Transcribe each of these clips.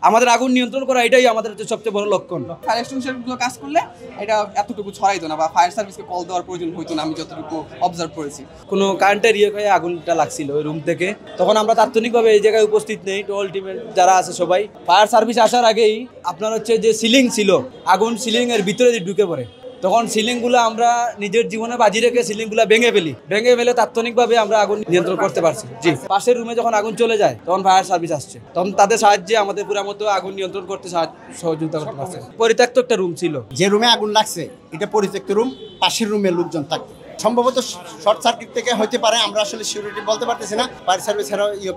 আমাদের আগুন নিয়ন্ত্রণ করা এটাই আমাদের সবচেয়ে বড় লক্ষণ। ফায়ার এক্সটিংগুইশারগুলো কাজ করলে এটা এতটুকু ছড়াইতো না বা ফায়ার সার্ভিসকে কল দেওয়ার প্রয়োজন হইতো না, আমি যতটুকু অবজার্ভ করেছি। কোনো কারেন্টের হয়ে আগুনটা লাগছিল ওই রুম থেকে, তখন আমরা তাৎক্ষণিকভাবে এই জায়গায় উপস্থিত নেই, টোল টিমের যারা আছে সবাই। ফায়ার সার্ভিস আসার আগেই আপনার হচ্ছে যে সিলিং ছিল, আগুন সিলিংয়ের ভিতরে ঢুকে পড়ে, তখন সিলিংগুলো আমরা নিজের জীবনে বাজি রেখে সিলিংগুলো ভেঙে ফেলে তাৎক্ষণিকভাবে আমরা আগুন নিয়ন্ত্রণ করতে পারছি। জি, পাশের রুমে যখন আগুন চলে যায় তখন ফায়ার সার্ভিস আসছে, তখন তাদের সাহায্যে আমাদের পুরো মতো আগুন নিয়ন্ত্রণ করতে সহযোগিতা করতে পারছে। পরিত্যক্ত একটা রুম ছিল, যে রুমে আগুন লাগছে এটা পরিত্যক্ত রুম, পাশের রুমে লোকজন থাকতো, সম্ভবত শর্ট সার্কিট থেকে হইতে পারে। আমরা আসলে সিকিউরিটি বলতে পারতেছি না, ফায়ার সার্ভিস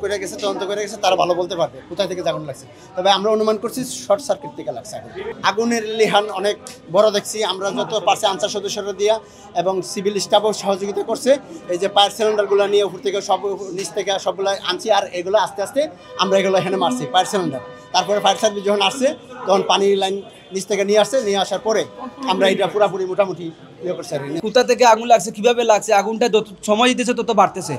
করে গেছে, তদন্ত করে গেছে, তারা ভালো বলতে পারবে কোথায় থেকে আগুন লাগছে। তবে আমরা অনুমান করছি শর্ট সার্কিট থেকে লাগছে আগুন। আগুনের লিহান অনেক বড় দেখছি আমরা, যত পারছে আনসার সদস্যরা দিয়া এবং সিভিল স্টাফও সহযোগিতা করছে। এই যে ফায়ার সিলিন্ডারগুলো নিয়ে উপর থেকে সব নিচ থেকে সবগুলো আনছি, আর এগুলো আস্তে আস্তে আমরা এগুলো এখানে মারছি ফায়ার সিলিন্ডার। তারপরে ফায়ার সার্ভিস যখন আসছে তখন পানির লাইন নিচ থেকে নিয়ে আসার পরে আমরা এটা পুরোপুরি মোটামুটি কোথা থেকে আগুন লাগছে, কিভাবে লাগছে, আগুনটা যত সময় দিতেছে তত বাড়তেছে।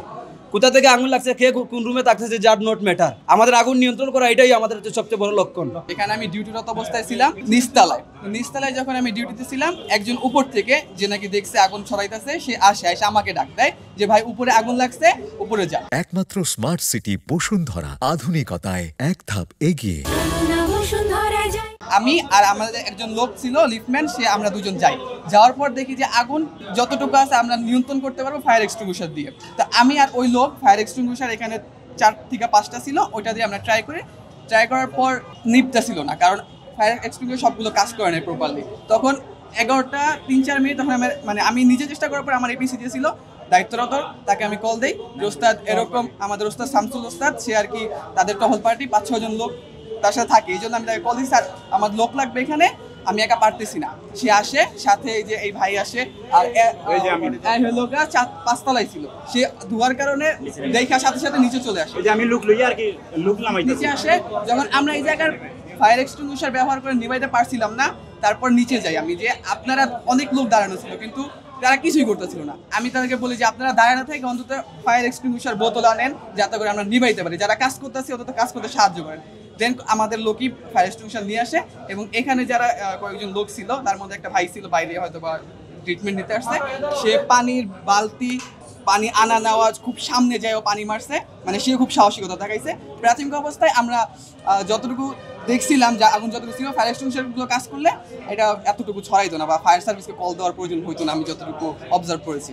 কোথা থেকে আগুন লাগছে, কে কোন রুমে থাকতেছে, যার নট ম্যাটার। আমাদের আগুন নিয়ন্ত্রণ করা এটাই আমাদের সবচেয়ে বড় লক্ষণ। এখানে আমি ডিউটিরত অবস্থায় ছিলাম নিচতলায় যখন আমি ডিউটিতে ছিলাম, একজন উপর থেকে যে নাকি দেখছে আগুন ছড়াইতেছে, সে আসে আমাকে ডাক দেয় যে ভাই উপরে আগুন লাগছে, উপরে যা। একমাত্র স্মার্ট সিটি বসুন্ধরা, আধুনিকতায় এক ধাপ এগিয়ে। আমি আর আমাদের একজন লোক ছিল লিফটম্যান, সে আমরা দুজন যাওয়ার পর দেখি যে আগুন যতটুকু আছে আমরা নিয়ন্ত্রণ করতে পারবো ফায়ার এক্সটিংগুইশার দিয়ে। তো আমি আর ওই লোক ফায়ার এক্সটিংগুইশার এখানে 4 থেকে 5টা ছিল, ওইটা দিয়ে আমরা ট্রাই করার পর নিপটা ছিল না, কারণ ফায়ার এক্সটিংগুইশার সবগুলো কাজ করে না প্রপারলি। তখন 11টা 3-4 মিনিট তখন আমি নিজে চেষ্টা করার পর আমার এপিসি দিয়েছিল দায়িত্বরত, তাকে আমি কল দেই যে ওস্তাদ এরকম, আমাদের ওস্তাদ শামসুল ওস্তাদ, সে আর কি তাদের টহল পার্টি 5-6 জন লোক তার সাথে থাকে, এই জন্য আমি তাকে কল দিই, স্যার আমার লোক লাগবে এখানে, আমি একা পারতেছি না। সে আসে, সাথে এই যে এই ভাই আসে, আর লোকরা 5 তলায় ছিল, সে ধোয়ার কারণে দেখার সাথে সাথে নিচে চলে আসে। আমি লুক লই আর কি লুক নামাই নিচে আসে, যখন আমরা এই জায়গার ফায়ার এক্সটিংগুইশার ব্যবহার করে নিভাইতে পারছিলাম না, তারপর নিচে যাই আমি, যে আপনারা অনেক লোক দাঁড়ানো ছিল কিন্তু তারা কিছুই করতেছিল না। আমি তাদেরকে বলি যে আপনারা দাঁড়ানো থেকে অন্তত ফায়ার এক্সটিংগুইশার বোতল আনেন, যাতে করে আমরা নিভাইতে পারি, যারা কাজ করতেছি অন্তত কাজ করতে সাহায্য করেন। দেন আমাদের লোকই ফায়ার এক্সটিংগুইশার নিয়ে আসে, এবং এখানে যারা কয়েকজন লোক ছিল তার মধ্যে একটা ভাই ছিল বাইরে হয়তো বা ট্রিটমেন্ট নিতে আসছে, সে পানির বালতি পানি আনা নেওয়া খুব সামনে যায়ও পানি মারছে, মানে সে খুব সাহসিকতা দেখাইছে। প্রাথমিক অবস্থায় আমরা যতটুকু দেখছিলাম যে আগুন যতটুকু ছিল, ফায়ার এক্সটিংগুইশারগুলো কাজ করলে এটা এতটুকু ছড়াইতো না বা ফায়ার সার্ভিসকে কল দেওয়ার প্রয়োজন হইতো না, আমি যতটুকু অবজার্ভ করেছি।